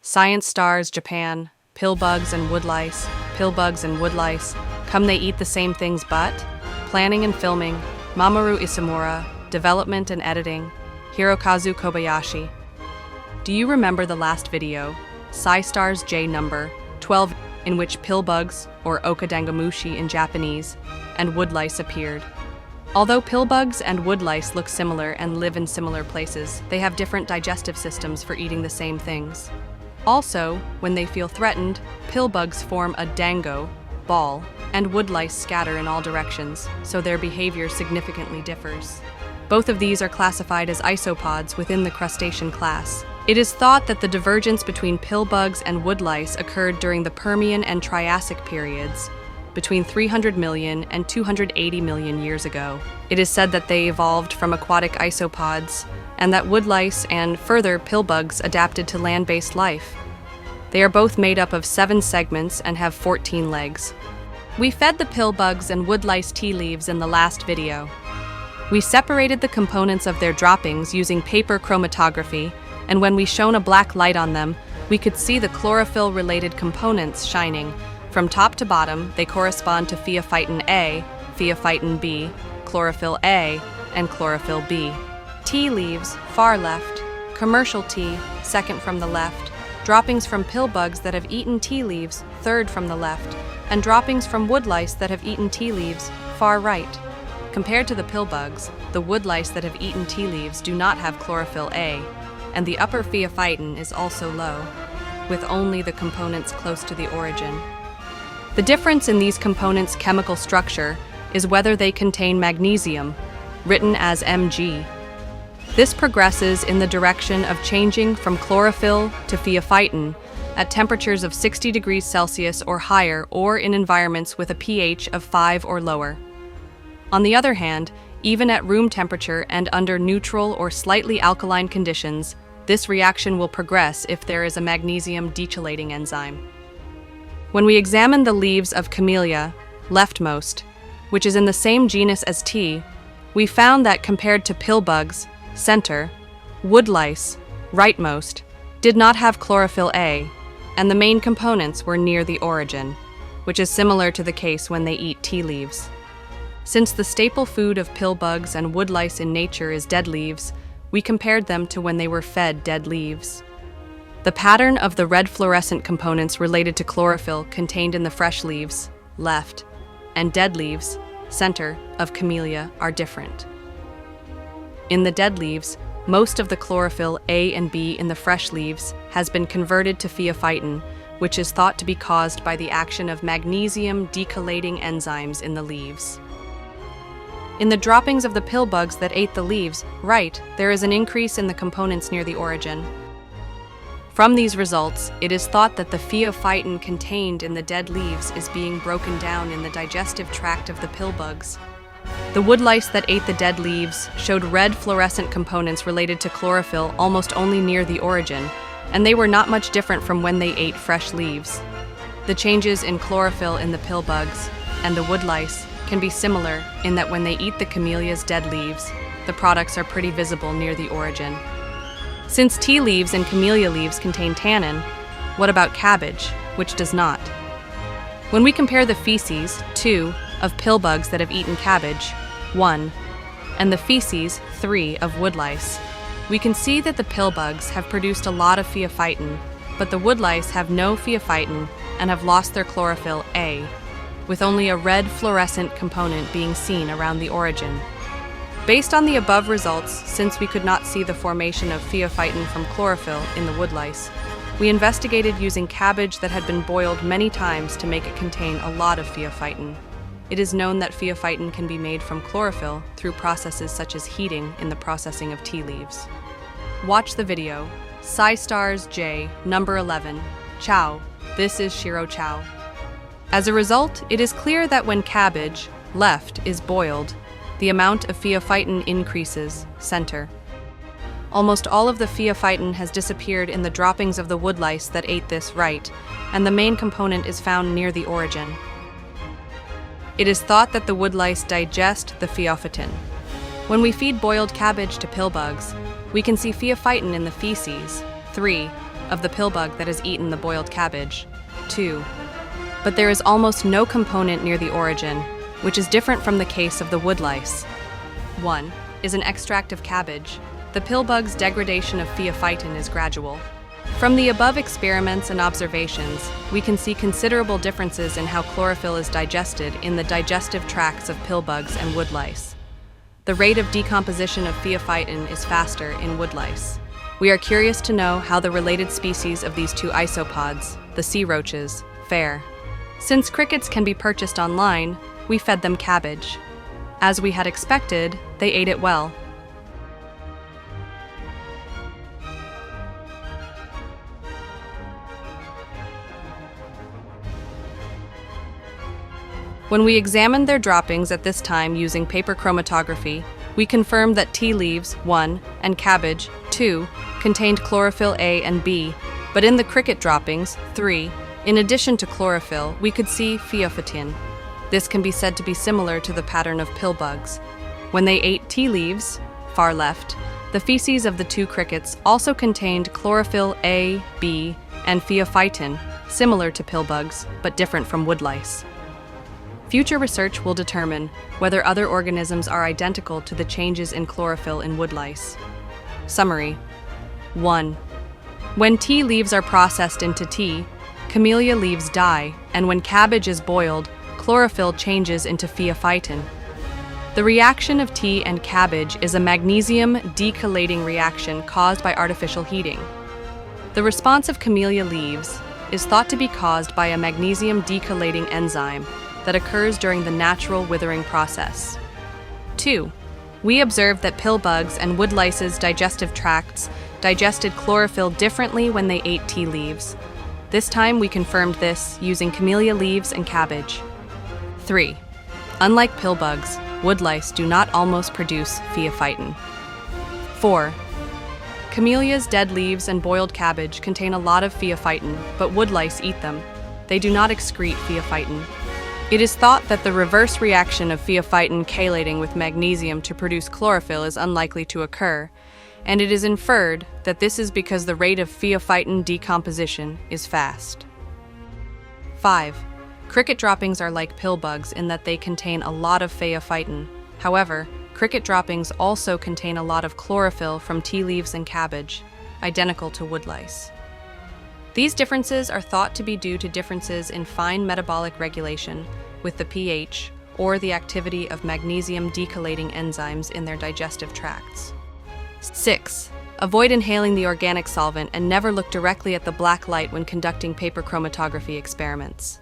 Science Stars Japan, Pillbugs and Woodlice, Pillbugs and Woodlice, come they eat the same things but? Planning and filming, Mamoru Isemura, development and editing, Hirokazu Kobayashi. Do you remember the last video, SciStars-J number 12, in which pillbugs, or okadangamushi in Japanese, and woodlice appeared? Although pillbugs and woodlice look similar and live in similar places, they have different digestive systems for eating the same things. Also, when they feel threatened, pillbugs form a dango, ball, and woodlice scatter in all directions, so their behavior significantly differs. Both of these are classified as isopods within the crustacean class. It is thought that the divergence between pillbugs and woodlice occurred during the Permian and Triassic periods, between 300 million and 280 million years ago. It is said that they evolved from aquatic isopods, and that woodlice and, further, pillbugs adapted to land-based life. They are both made up of 7 segments and have 14 legs. We fed the pillbugs and woodlice tea leaves in the last video. We separated the components of their droppings using paper chromatography, and when we shone a black light on them, we could see the chlorophyll-related components shining. From top to bottom, they correspond to phaeophytin A, phaeophytin B, chlorophyll A, and chlorophyll B. Tea leaves, far left, commercial tea, second from the left, droppings from pillbugs that have eaten tea leaves, third from the left, and droppings from woodlice that have eaten tea leaves, far right. Compared to the pillbugs, the woodlice that have eaten tea leaves do not have chlorophyll A, and the upper phaeophytin is also low, with only the components close to the origin. The difference in these components' chemical structure is whether they contain magnesium, written as Mg. This progresses in the direction of changing from chlorophyll to phaeophytin at temperatures of 60 degrees Celsius or higher, or in environments with a pH of 5 or lower. On the other hand, even at room temperature and under neutral or slightly alkaline conditions, this reaction will progress if there is a magnesium dechelating enzyme. When we examine the leaves of Camellia, leftmost, which is in the same genus as tea, we found that compared to pillbugs, center, woodlice, rightmost, did not have chlorophyll A, and the main components were near the origin, which is similar to the case when they eat tea leaves. Since the staple food of pillbugs and woodlice in nature is dead leaves, we compared them to when they were fed dead leaves. The pattern of the red fluorescent components related to chlorophyll contained in the fresh leaves, left, and dead leaves, center, of Camellia are different. In the dead leaves, most of the chlorophyll A and B in the fresh leaves has been converted to phaeophytin, which is thought to be caused by the action of magnesium dechelating enzymes in the leaves. In the droppings of the pillbugs that ate the leaves, right, there is an increase in the components near the origin. From these results, it is thought that the phaeophytin contained in the dead leaves is being broken down in the digestive tract of the pillbugs. The woodlice that ate the dead leaves showed red fluorescent components related to chlorophyll almost only near the origin, and they were not much different from when they ate fresh leaves. The changes in chlorophyll in the pillbugs and the woodlice can be similar in that when they eat the camellia's dead leaves, the products are pretty visible near the origin. Since tea leaves and camellia leaves contain tannin, what about cabbage, which does not? When we compare the feces, 2, of pillbugs that have eaten cabbage, 1, and the feces, 3, of woodlice, we can see that the pillbugs have produced a lot of phaeophytin, but the woodlice have no phaeophytin and have lost their chlorophyll A, with only a red fluorescent component being seen around the origin. Based on the above results, since we could not see the formation of phaeophytin from chlorophyll in the woodlice, we investigated using cabbage that had been boiled many times to make it contain a lot of phaeophytin. It is known that phaeophytin can be made from chlorophyll through processes such as heating in the processing of tea leaves. Watch the video, SciStars-J, number 11, Chow. This is Shiro Chow. As a result, it is clear that when cabbage, left, is boiled, the amount of phaeophytin increases, center. Almost all of the phaeophytin has disappeared in the droppings of the woodlice that ate this, right, and the main component is found near the origin. It is thought that the woodlice digest the phaeophytin. When we feed boiled cabbage to pillbugs, we can see phaeophytin in the feces, 3, of the pill bug that has eaten the boiled cabbage. 2. But there is almost no component near the origin, which is different from the case of the woodlice. 1. Is an extract of cabbage. The pill bug's degradation of phyophytin is gradual. From the above experiments and observations, we can see considerable differences in how chlorophyll is digested in the digestive tracts of pill bugs and woodlice. The rate of decomposition of phyophytin is faster in woodlice. We are curious to know how the related species of these two isopods, the sea roaches, fare. Since crickets can be purchased online, we fed them cabbage. As we had expected, they ate it well. When we examined their droppings at this time using paper chromatography, we confirmed that tea leaves, 1, and cabbage, 2, contained chlorophyll A and B, but in the cricket droppings, 3, in addition to chlorophyll, we could see phyophytin. This can be said to be similar to the pattern of pill bugs. When they ate tea leaves, far left, the feces of the two crickets also contained chlorophyll A, B, and phyophytin, similar to pill bugs, but different from woodlice. Future research will determine whether other organisms are identical to the changes in chlorophyll in woodlice. Summary. 1. When tea leaves are processed into tea, camellia leaves die, and when cabbage is boiled, chlorophyll changes into phyophytin. The reaction of tea and cabbage is a magnesium dechelating reaction caused by artificial heating. The response of camellia leaves is thought to be caused by a magnesium dechelating enzyme that occurs during the natural withering process. 2. We observed that pill bugs and woodlice's digestive tracts digested chlorophyll differently when they ate tea leaves. This time we confirmed this using camellia leaves and cabbage. 3. Unlike pill bugs, woodlice do not almost produce phyophytin. 4. Camellia's dead leaves and boiled cabbage contain a lot of phyophytin, but woodlice eat them. They do not excrete phyophytin. It is thought that the reverse reaction of phyophytin chelating with magnesium to produce chlorophyll is unlikely to occur, and it is inferred that this is because the rate of phyophytin decomposition is fast. 5. Cricket droppings are like pill bugs in that they contain a lot of phyophytin. However, cricket droppings also contain a lot of chlorophyll from tea leaves and cabbage, identical to woodlice. These differences are thought to be due to differences in fine metabolic regulation with the pH or the activity of magnesium dechelating enzymes in their digestive tracts. 6. Avoid inhaling the organic solvent and never look directly at the black light when conducting paper chromatography experiments.